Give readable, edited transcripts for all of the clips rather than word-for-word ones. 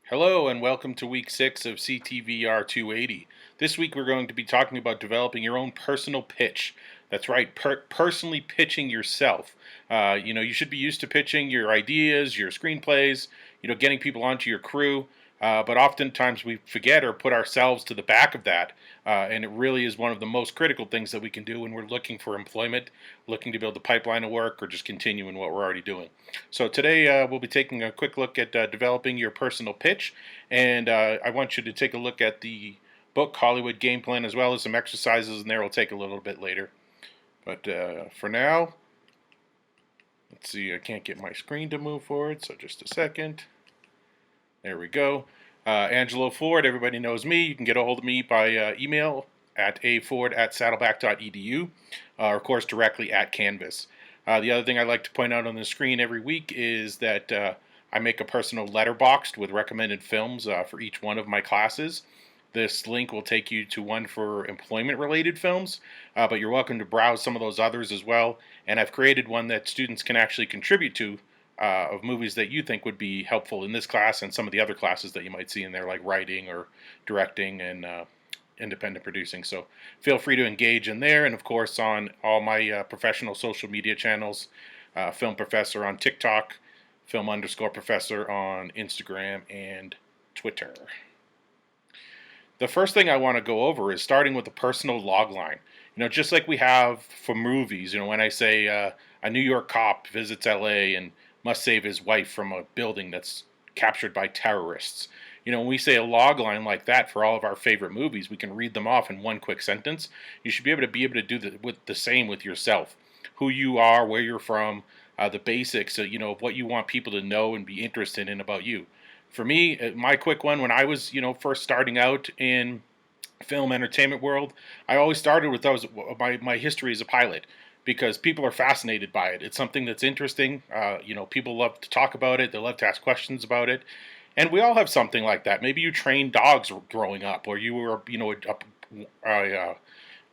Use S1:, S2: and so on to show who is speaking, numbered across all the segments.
S1: Hello and welcome to week 6 of CTVR 280. This week we're going to be talking about developing your own personal pitch. That's right, personally pitching yourself. You should be used to pitching your ideas, your screenplays, getting people onto your crew. But oftentimes we forget or put ourselves to the back of that. And it really is one of the most critical things that we can do when we're looking for employment, looking to build a pipeline of work, or just continuing what we're already doing. So today we'll be taking a quick look at developing your personal pitch. And I want you to take a look at the book Hollywood Game Plan as well as some exercises in there. We'll take a little bit later. But for now, let's see, I can't get my screen to move forward, so just a second. There we go. Angelo Ford, everybody knows me. You can get a hold of me by email at aford@saddleback.edu, or of course directly at Canvas. The other thing I like to point out on the screen every week is that I make a personal letterboxed with recommended films for each one of my classes. This link will take you to one for employment-related films, but you're welcome to browse some of those others as well. And I've created one that students can actually contribute to of movies that you think would be helpful in this class and some of the other classes that you might see in there, like writing or directing and independent producing. So feel free to engage in there, and of course on all my professional social media channels, Film Professor on TikTok, Film_Professor on Instagram and Twitter. The first thing I want to go over is starting with a personal log line. Just like we have for movies, when I say a New York cop visits LA and must save his wife from a building that's captured by terrorists. When we say a log line like that for all of our favorite movies, we can read them off in one quick sentence. You should be able to do the same with yourself. Who you are, where you're from, the basics, of what you want people to know and be interested in about you. For me, my quick one, when I was, first starting out in film entertainment world, I always started with my history as a pilot, because people are fascinated by it. It's something that's interesting. People love to talk about it. They love to ask questions about it. And we all have something like that. Maybe you trained dogs growing up, or you were,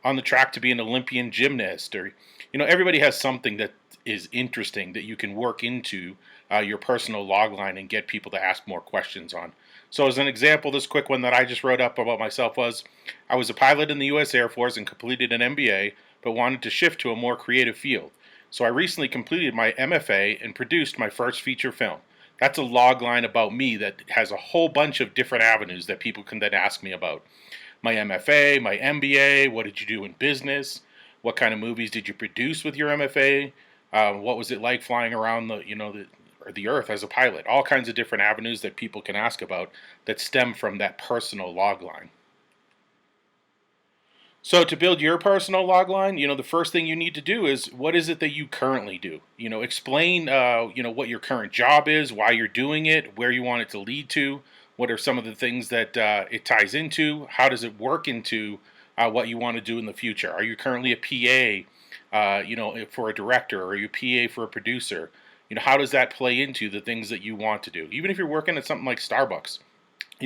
S1: on the track to be an Olympian gymnast, or, everybody has something that is interesting that you can work into your personal log line and get people to ask more questions on. So as an example, this quick one that I just wrote up about myself was, I was a pilot in the U.S. Air Force and completed an MBA, but wanted to shift to a more creative field. So I recently completed my MFA and produced my first feature film. That's a log line about me that has a whole bunch of different avenues that people can then ask me about. My MFA, my MBA, what did you do in business? What kind of movies did you produce with your MFA? What was it like flying around the earth as a pilot? All kinds of different avenues that people can ask about that stem from that personal log line. So to build your personal log line, the first thing you need to do is, what is it that you currently do? Explain, what your current job is, why you're doing it, where you want it to lead to, what are some of the things that it ties into, how does it work into what you want to do in the future. Are you currently a PA, for a director, or are you a PA for a producer? How does that play into the things that you want to do? Even if you're working at something like Starbucks,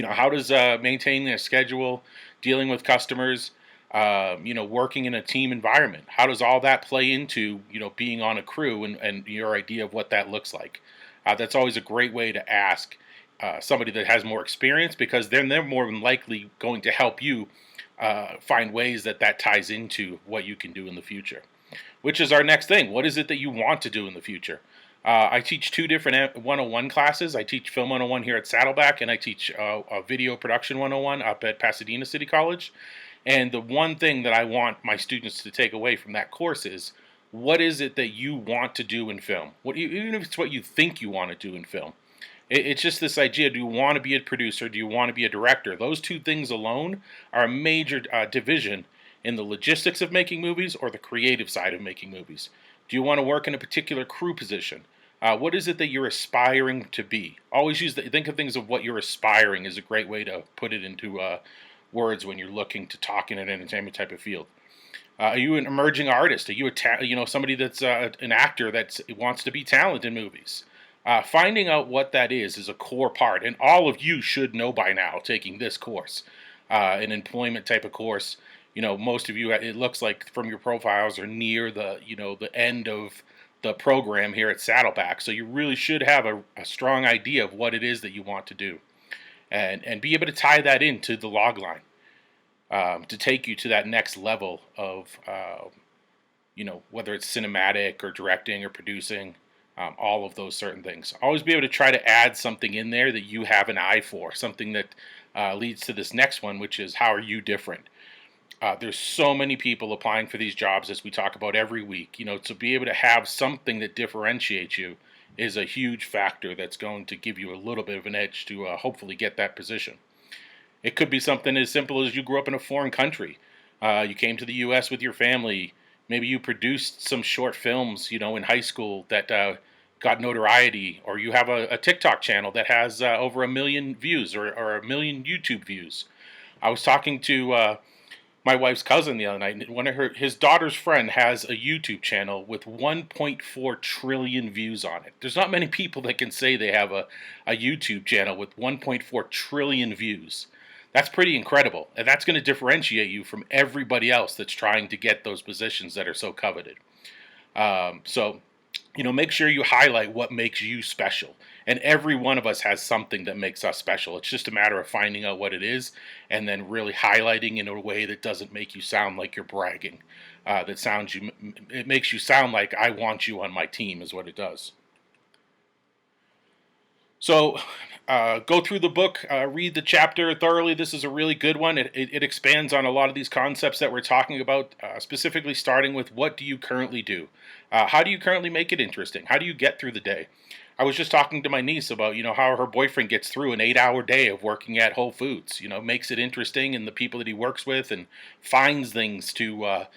S1: how does maintaining a schedule, dealing with customers, working in a team environment, how does all that play into, being on a crew and your idea of what that looks like? That's always a great way to ask somebody that has more experience, because then they're more than likely going to help you find ways that ties into what you can do in the future. Which is our next thing. What is it that you want to do in the future? I teach two different 101 classes. I teach Film 101 here at Saddleback, and I teach a Video Production 101 up at Pasadena City College. And the one thing that I want my students to take away from that course is, what is it that you want to do in film? Even if it's what you think you want to do in film. It's just this idea, do you want to be a producer? Do you want to be a director? Those two things alone are a major division in the logistics of making movies or the creative side of making movies. Do you want to work in a particular crew position? What is it that you're aspiring to be? Always think of things of what you're aspiring is a great way to put it into words when you're looking to talk in an entertainment type of field. Are you an emerging artist? Are you somebody that's an actor that wants to be talented in movies? Finding out what that is a core part, and all of you should know by now, taking this course, an employment type of course. Most of you, it looks like from your profiles, are near the end of the program here at Saddleback. So you really should have a strong idea of what it is that you want to do. and be able to tie that into the log line, to take you to that next level of, whether it's cinematic or directing or producing, all of those certain things. Always be able to try to add something in there that you have an eye for, something that leads to this next one, which is how are you different? There's so many people applying for these jobs, as we talk about every week. To be able to have something that differentiates you is a huge factor that's going to give you a little bit of an edge to hopefully get that position. It could be something as simple as you grew up in a foreign country. You came to the U.S. with your family. Maybe you produced some short films, in high school that got notoriety, or you have a TikTok channel that has over 1 million views, or 1 million YouTube views. I was talking to my wife's cousin the other night, and his daughter's friend has a YouTube channel with 1.4 trillion views on it. There's not many people that can say they have a YouTube channel with 1.4 trillion views. That's pretty incredible, and that's going to differentiate you from everybody else that's trying to get those positions that are so coveted. So, make sure you highlight what makes you special. And every one of us has something that makes us special. It's just a matter of finding out what it is and then really highlighting in a way that doesn't make you sound like you're bragging. It makes you sound like I want you on my team is what it does. So, go through the book, read the chapter thoroughly. This is a really good one. It expands on a lot of these concepts that we're talking about, specifically starting with what do you currently do? How do you currently make it interesting? How do you get through the day? I was just talking to my niece about, how her boyfriend gets through an 8-hour day of working at Whole Foods, makes it interesting, and the people that he works with, and finds things to,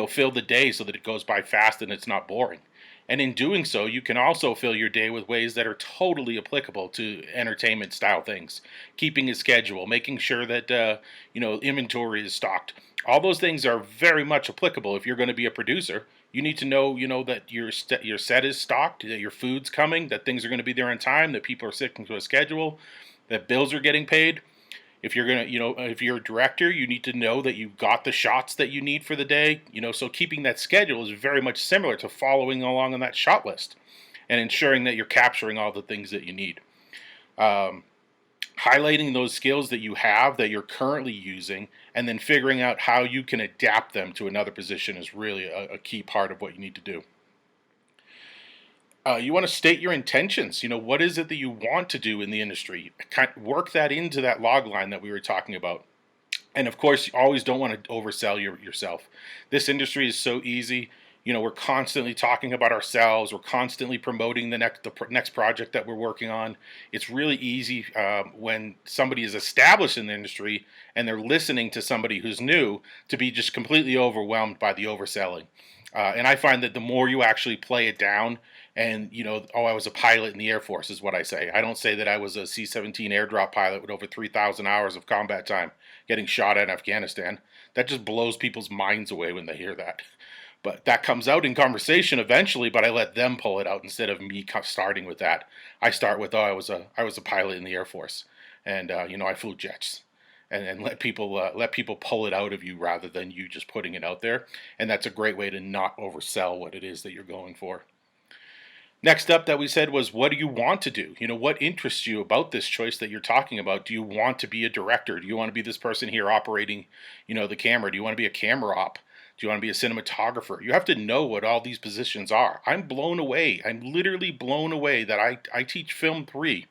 S1: fill the day so that it goes by fast and it's not boring. And in doing so, you can also fill your day with ways that are totally applicable to entertainment style things. Keeping a schedule, making sure that inventory is stocked. All those things are very much applicable if you're going to be a producer. You need to know, that your set is stocked, that your food's coming, that things are going to be there on time, that people are sticking to a schedule, that bills are getting paid. If you're if you're a director, you need to know that you've got the shots that you need for the day. So keeping that schedule is very much similar to following along on that shot list and ensuring that you're capturing all the things that you need. Highlighting those skills that you have that you're currently using, and then figuring out how you can adapt them to another position is really a key part of what you need to do. You want to state your intentions. What is it that you want to do in the industry? Work that into that log line that we were talking about. And of course, you always don't want to oversell yourself. This industry is so easy. We're constantly talking about ourselves. We're constantly promoting the next project that we're working on. It's really easy when somebody is established in the industry and they're listening to somebody who's new to be just completely overwhelmed by the overselling. And I find that the more you actually play it down, and I was a pilot in the Air Force is what I say. I don't say that I was a C-17 airdrop pilot with over 3,000 hours of combat time getting shot at in Afghanistan. That just blows people's minds away when they hear that. But that comes out in conversation eventually, but I let them pull it out instead of me starting with that. I start with, I was a pilot in the Air Force, and I flew jets. And let people pull it out of you rather than you just putting it out there. And that's a great way to not oversell what it is that you're going for. Next up that we said was, what do you want to do? What interests you about this choice that you're talking about? Do you want to be a director? Do you want to be this person here operating, the camera? Do you want to be a camera op? Do you want to be a cinematographer? You have to know what all these positions are. I'm blown away. I'm literally blown away that I teach Film 3,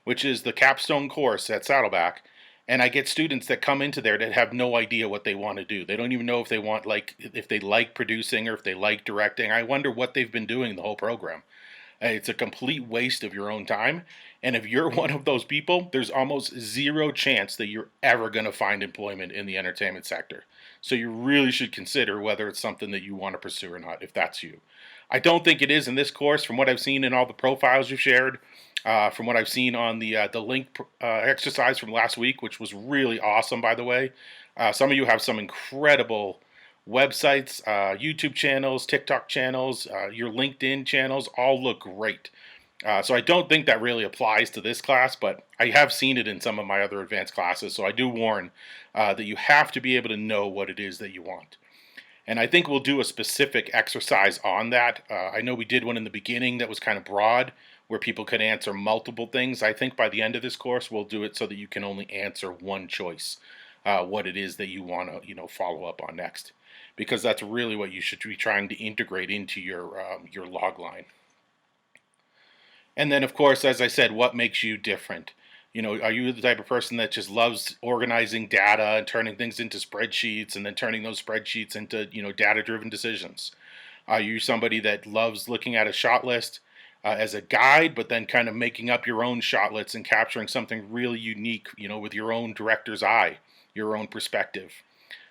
S1: which is the capstone course at Saddleback. And I get students that come into there that have no idea what they want to do. They don't even know if they like producing or if they like directing. I wonder what they've been doing the whole program. It's a complete waste of your own time. And if you're one of those people, there's almost zero chance that you're ever going to find employment in the entertainment sector. So you really should consider whether it's something that you want to pursue or not, if that's you. I don't think it is in this course, from what I've seen in all the profiles you've shared. From what I've seen on the link exercise from last week, which was really awesome, by the way. Some of you have some incredible websites, YouTube channels, TikTok channels, your LinkedIn channels, all look great. So I don't think that really applies to this class, but I have seen it in some of my other advanced classes, so I do warn that you have to be able to know what it is that you want. And I think we'll do a specific exercise on that. I know we did one in the beginning that was kind of broad. where people can answer multiple things. I think by the end of this course, we'll do it so that you can only answer one choice, what it is that you want to, follow up on next, because that's really what you should be trying to integrate into your log line. And then, of course, as I said, what makes you different? Are you the type of person that just loves organizing data and turning things into spreadsheets and then turning those spreadsheets into, data-driven decisions? Are you somebody that loves looking at a shot list as a guide, but then kind of making up your own shot lists and capturing something really unique, with your own director's eye, your own perspective?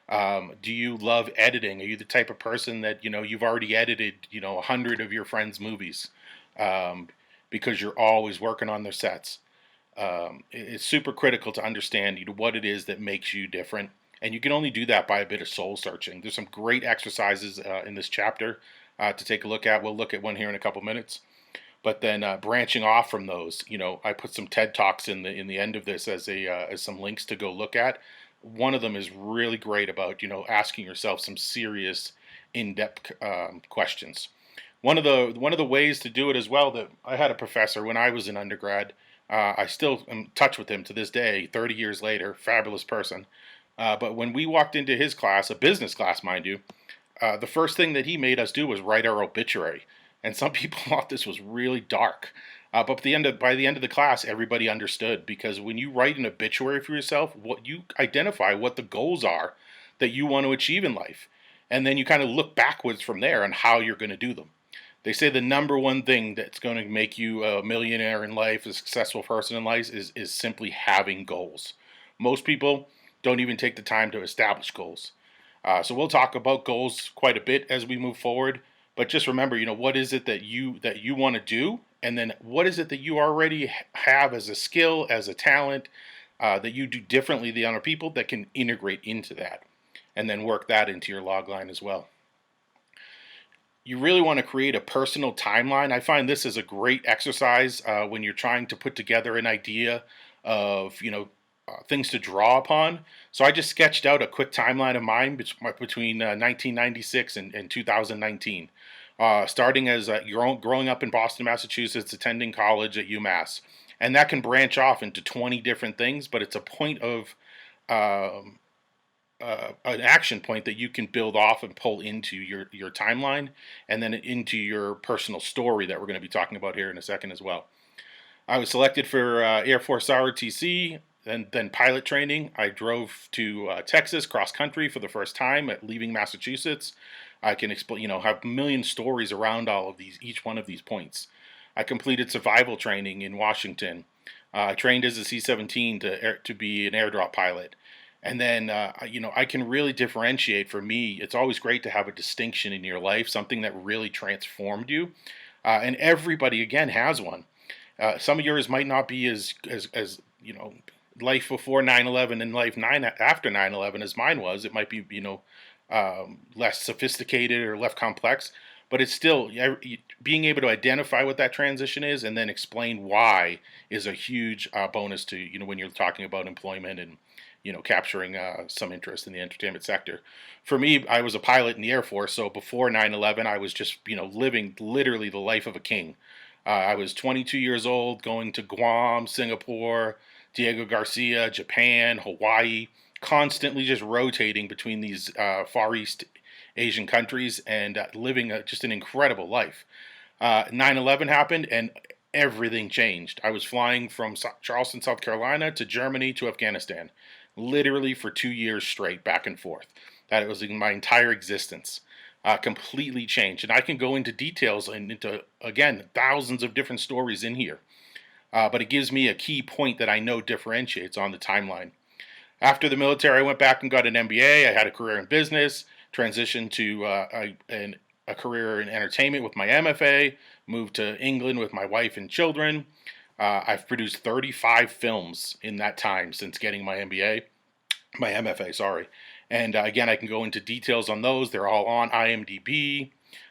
S1: Do you love editing? Are you the type of person that, you've already edited, 100 of your friends' movies um, because you're always working on their sets? It's super critical to understand, what it is that makes you different. And you can only do that by a bit of soul searching. There's some great exercises in this chapter to take a look at. We'll look at one here in a couple minutes. But then branching off from those, I put some TED Talks in the end of this as some links to go look at. One of them is really great about, asking yourself some serious, in-depth questions. One of the ways to do it as well, that I had a professor when I was an undergrad. I still am in touch with him to this day, 30 years later. Fabulous person. But when we walked into his class, a business class, mind you, the first thing that he made us do was write our obituary. And some people thought this was really dark. But by the end of the class, everybody understood, because when you write an obituary for yourself, what you identify what the goals are that you want to achieve in life, and then you kind of look backwards from there on how you're going to do them. They say the number one thing that's going to make you a millionaire in life, a successful person in life, is simply having goals. Most people don't even take the time to establish goals. So we'll talk about goals quite a bit as we move forward. But just remember, what is it that you want to do, and then what is it that you already have as a skill, as a talent, that you do differently than other people that can integrate into that, and then work that into your log line as well. You really want to create a personal timeline. I find this is a great exercise when you're trying to put together an idea of, things to draw upon. So I just sketched out a quick timeline of mine between 1996 and 2019. Starting as growing up in Boston, Massachusetts, attending college at UMass. And that can branch off into 20 different things, but it's a point of um, an action point that you can build off and pull into your timeline, and then into your personal story that we're going to be talking about here in a second as well. I was selected for Air Force ROTC, and then pilot training. I drove to Texas cross country for the first time at leaving Massachusetts. I can explain, have a million stories around all of these, each one of these points. I completed survival training in Washington. I trained as a C-17 to be an airdrop pilot. And then, I can really differentiate. For me, it's always great to have a distinction in your life, something that really transformed you. And everybody, again, has one. Some of yours might not be as life before 9/11 and life after 9/11 as mine was. It might be, less sophisticated or less complex, but it's still, being able to identify what that transition is and then explain why is a huge bonus to, when you're talking about employment and, capturing some interest in the entertainment sector. For me, I was a pilot in the Air Force, so before 9/11, I was just, living literally the life of a king. I was 22 years old, going to Guam, Singapore, Diego Garcia, Japan, Hawaii, constantly just rotating between these Far East Asian countries, and living just an incredible life. 9/11 happened, and everything changed. I was flying from Charleston, South Carolina to Germany to Afghanistan, literally for 2 years straight, back and forth. That was in my entire existence. Completely changed. And I can go into details and into, again, thousands of different stories in here. But it gives me a key point that I know differentiates on the timeline. After the military, I went back and got an MBA. I had a career in business, transitioned to a career in entertainment with my MFA, moved to England with my wife and children. I've produced 35 films in that time since getting my MFA, sorry. And again, I can go into details on those. They're all on IMDb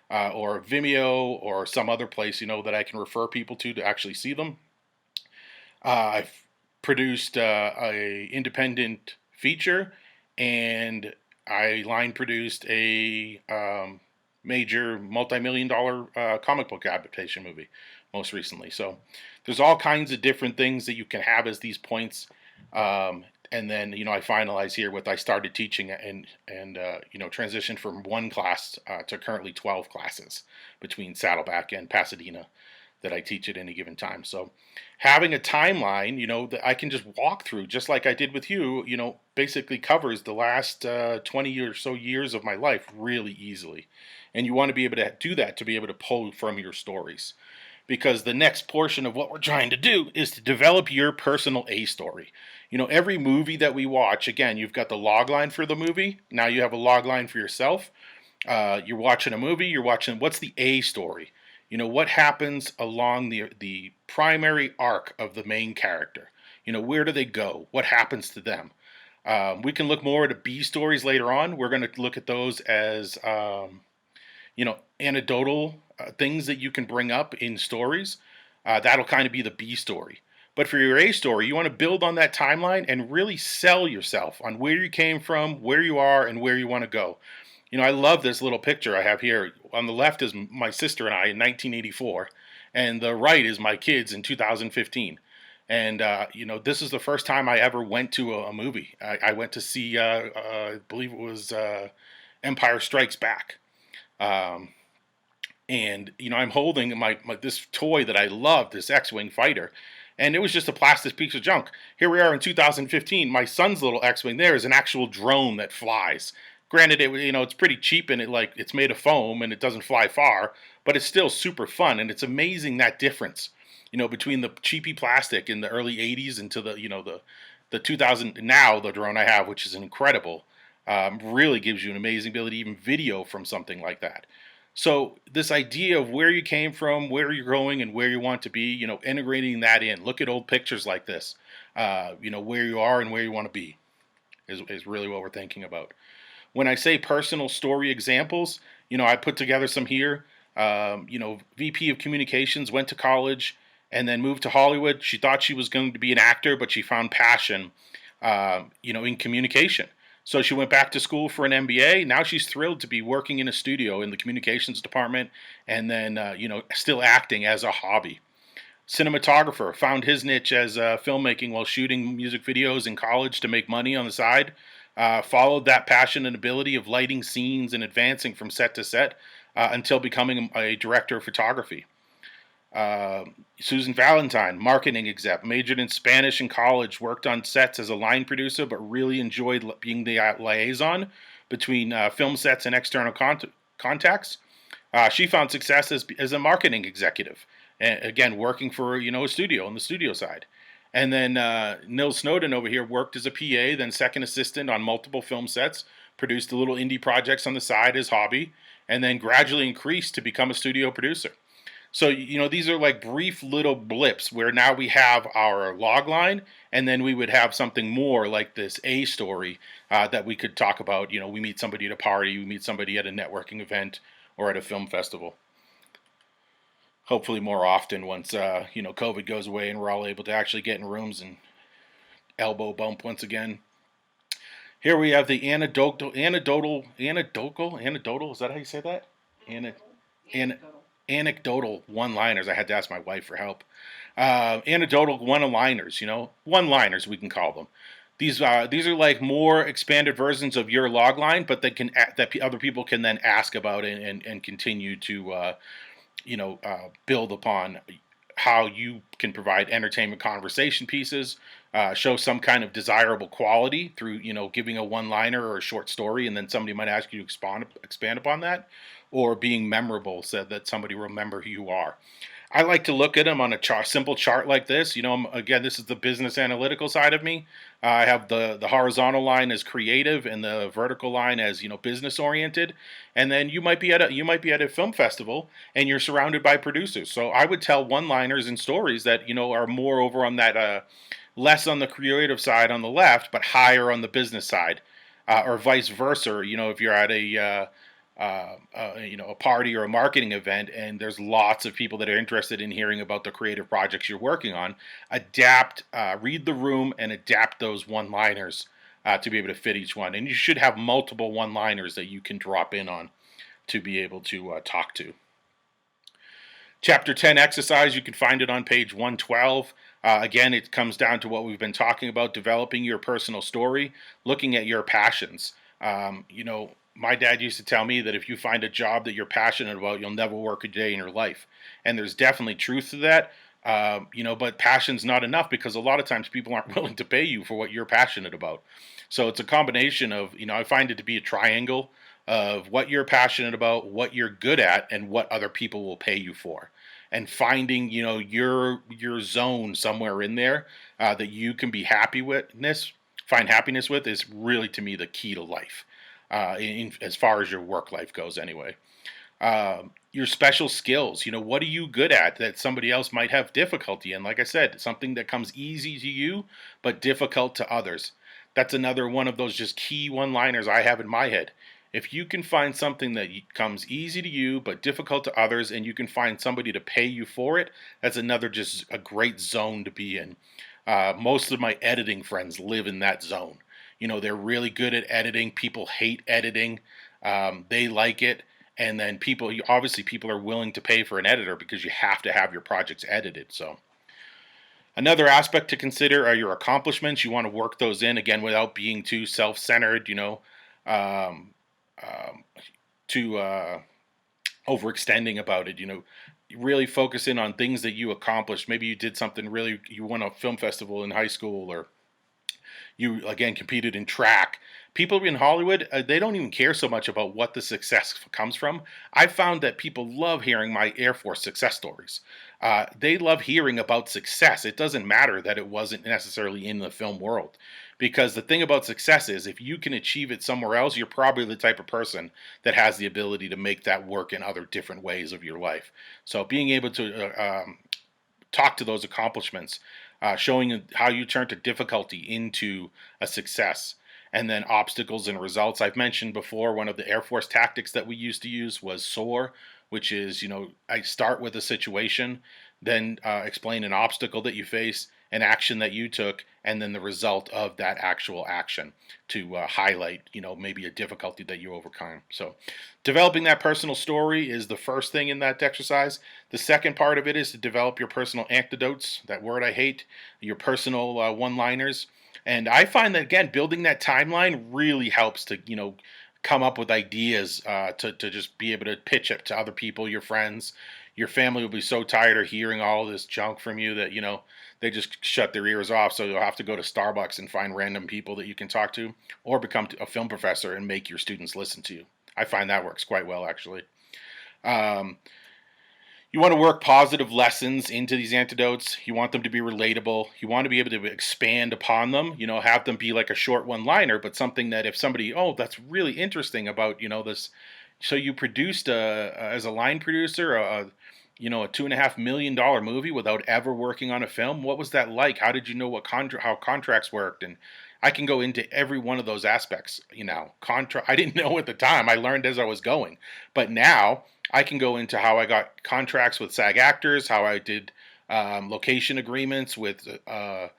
S1: or Vimeo or some other place, that I can refer people to actually see them. I've produced a independent feature, and I line produced a major multi-million dollar comic book adaptation movie. most recently. So there's all kinds of different things that you can have as these points. And then I finalize here with I started teaching and transitioned from one class to currently 12 classes between Saddleback and Pasadena that I teach at any given time. So having a timeline, that I can just walk through, just like I did with you, basically covers the last 20 or so years of my life really easily. And you want to be able to do that to be able to pull from your stories. Because the next portion of what we're trying to do is to develop your personal A story. Every movie that we watch, again, you've got the log line for the movie. Now you have a log line for yourself. You're watching a movie, you're watching, what's the A story? What happens along the primary arc of the main character? Where do they go? What happens to them? We can look more at B stories later on. We're going to look at those as, anecdotal things that you can bring up in stories. That'll kind of be the B story. But for your A story, you want to build on that timeline and really sell yourself on where you came from, where you are, and where you want to go. I love this little picture I have here. On the left is my sister and I in 1984, and the right is my kids in 2015. And this is the first time I ever went to a movie. I went to see, I believe it was Empire Strikes Back. And I'm holding my this toy that I love, this X-wing fighter, and it was just a plastic piece of junk. Here we are in 2015. My son's little X-wing there is an actual drone that flies. Granted, it's pretty cheap and it's made of foam and it doesn't fly far, but it's still super fun, and it's amazing that difference, between the cheapy plastic in the early 80s into the 2000 now the drone I have, which is incredible, really gives you an amazing ability to even video from something like that. So this idea of where you came from, where you're going, and where you want to be, integrating that in. Look at old pictures like this, where you are and where you want to be is really what we're thinking about. When I say personal story examples, I put together some here. VP of Communications, went to college and then moved to Hollywood. She thought she was going to be an actor, but she found passion, in communication. So she went back to school for an MBA. Now she's thrilled to be working in a studio in the communications department, and then still acting as a hobby. Cinematographer found his niche as filmmaking while shooting music videos in college to make money on the side. Followed that passion and ability of lighting scenes and advancing from set to set until becoming a director of photography. Susan Valentine, marketing exec, majored in Spanish in college, worked on sets as a line producer, but really enjoyed being the liaison between film sets and external contacts. She found success as a marketing executive, and again, working for a studio on the studio side. And then Nil Snowden over here worked as a PA, then second assistant on multiple film sets, produced the little indie projects on the side as hobby, and then gradually increased to become a studio producer. So, these are like brief little blips where now we have our log line, and then we would have something more like this A story that we could talk about. We meet somebody at a party, we meet somebody at a networking event or at a film festival. Hopefully more often once, COVID goes away and we're all able to actually get in rooms and elbow bump once again. Here we have the anecdotal, is that how you say that? Anecdotal one-liners. I had to ask my wife for help. Anecdotal one-liners, one-liners we can call them. These are like more expanded versions of your log line, but that other people can then ask about and continue to build upon how you can provide entertainment conversation pieces, show some kind of desirable quality through, giving a one-liner or a short story, and then somebody might ask you to expand upon that, or being memorable so that somebody will remember who you are. I like to look at them on a simple chart like this. Again, this is the business analytical side of me. I have the horizontal line as creative and the vertical line as business oriented. And then you might be at a film festival and you're surrounded by producers. So I would tell one-liners and stories that are more over on that less on the creative side on the left, but higher on the business side, or vice versa. If you're at a party or a marketing event, and there's lots of people that are interested in hearing about the creative projects you're working on, read the room and adapt those one-liners to be able to fit each one. And you should have multiple one-liners that you can drop in on to be able to talk to. Chapter 10 exercise, you can find it on page 112. Again, it comes down to what we've been talking about, developing your personal story, looking at your passions. My dad used to tell me that if you find a job that you're passionate about, you'll never work a day in your life. And there's definitely truth to that. But passion's not enough because a lot of times people aren't willing to pay you for what you're passionate about. So it's a combination of, I find it to be a triangle of what you're passionate about, what you're good at, and what other people will pay you for. And finding, your zone somewhere in there that you can be find happiness with is really to me the key to life, as far as your work life goes, anyway. Your special skills. What are you good at that somebody else might have difficulty in? Like I said, something that comes easy to you but difficult to others. That's another one of those just key one-liners I have in my head. If you can find something that comes easy to you but difficult to others, and you can find somebody to pay you for it, that's another just a great zone to be in. Most of my editing friends live in that zone. They're really good at editing. People hate editing. They like it. And then obviously people are willing to pay for an editor because you have to have your projects edited. So another aspect to consider are your accomplishments. You want to work those in, again, without being too self-centered, um, too overextending about it. Really focus in on things that you accomplished. Maybe you did something you won a film festival in high school, or you again competed in track. People in Hollywood, they don't even care so much about what the success comes from. I found that people love hearing my Air Force success stories. They love hearing about success. It doesn't matter that it wasn't necessarily in the film world, because the thing about success is if you can achieve it somewhere else, you're probably the type of person that has the ability to make that work in other different ways of your life. So being able to talk to those accomplishments, showing how you turn to difficulty into a success, and then obstacles and results. I've mentioned before, one of the Air Force tactics that we used to use was SOAR, which is, I start with a situation, then explain an obstacle that you face, an action that you took, and then the result of that actual action to highlight, maybe a difficulty that you overcome. So developing that personal story is the first thing in that exercise. The second part of it is to develop your personal anecdotes, that word I hate, your personal one-liners. And I find that, again, building that timeline really helps to, come up with ideas to just be able to pitch it to other people, your friends. Your family will be so tired of hearing all this junk from you that, they just shut their ears off. So you'll have to go to Starbucks and find random people that you can talk to, or become a film professor and make your students listen to you. I find that works quite well, actually. You want to work positive lessons into these antidotes. You want them to be relatable. You want to be able to expand upon them, have them be like a short one-liner, but something that if somebody, that's really interesting about, this. So you produced as a line producer, a $2.5 million movie without ever working on a film. What was that like? How did you know how contracts worked? And I can go into every one of those aspects. I didn't know at the time. I learned as I was going, but now I can go into how I got contracts with SAG actors, how I did location agreements with a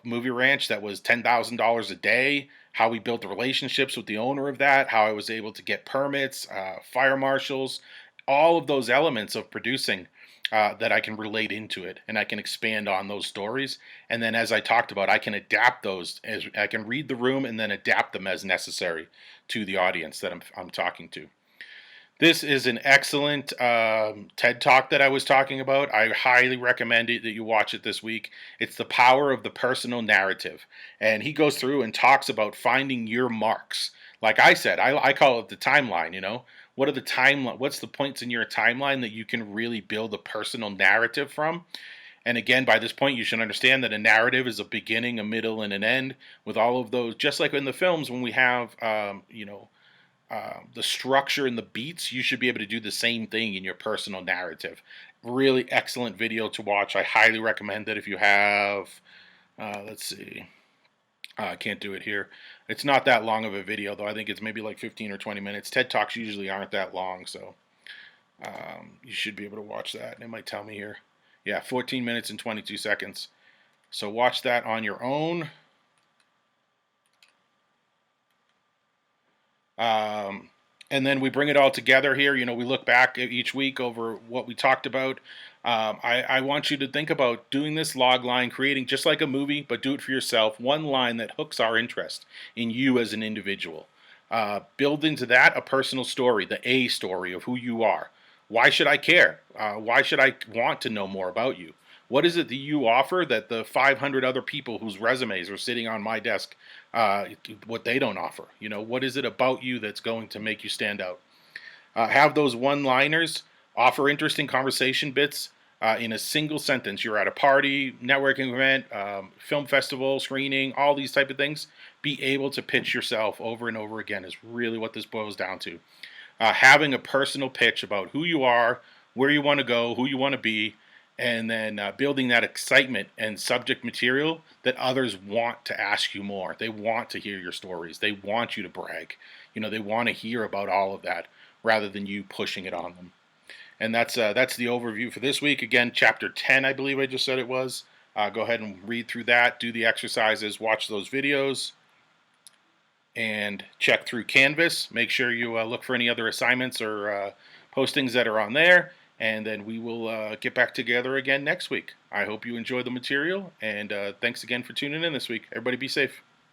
S1: movie ranch that was $10,000 a day, how we built the relationships with the owner of that, how I was able to get permits, fire marshals, all of those elements of producing that I can relate into it, and I can expand on those stories. And then, as I talked about, I can adapt those, as I can read the room and then adapt them as necessary to the audience that I'm talking to. This is an excellent TED Talk that I was talking about. I highly recommend it that you watch it this week. It's The Power of the Personal Narrative. And he goes through and talks about finding your marks. Like I said, I call it the timeline, what's the points in your timeline that you can really build a personal narrative from? And again, by this point, you should understand that a narrative is a beginning, a middle, and an end, with all of those, just like in the films when we have, the structure and the beats, you should be able to do the same thing in your personal narrative. Really excellent video to watch. I highly recommend it if you have, let's see, I can't do it here. It's not that long of a video, though. I think it's maybe like 15 or 20 minutes. TED Talks usually aren't that long, so you should be able to watch that. It might tell me here. Yeah, 14 minutes and 22 seconds. So watch that on your own. and then we bring it all together here. We look back at each week over what we talked about. I want you to think about doing this log line, creating just like a movie, but do it for yourself. One line that hooks our interest in you as an individual. Build into that a personal story, the A story of who you are. Why should I care? Why should I want to know more about you? What is it that you offer that the 500 other people whose resumes are sitting on my desk, what they don't offer? What is it about you that's going to make you stand out? Have those one-liners, offer interesting conversation bits in a single sentence. You're at a party, networking event, film festival, screening, all these type of things. Be able to pitch yourself over and over again is really what this boils down to. Having a personal pitch about who you are, where you want to go, who you want to be, and then building that excitement and subject material that others want to ask you more. They want to hear your stories. They want you to brag. They want to hear about all of that rather than you pushing it on them. And that's the overview for this week. Again, chapter 10, I believe I just said it was. Go ahead and read through that, do the exercises, watch those videos, and check through Canvas. Make sure you look for any other assignments or postings that are on there. And then we will get back together again next week. I hope you enjoy the material, and thanks again for tuning in this week. Everybody be safe.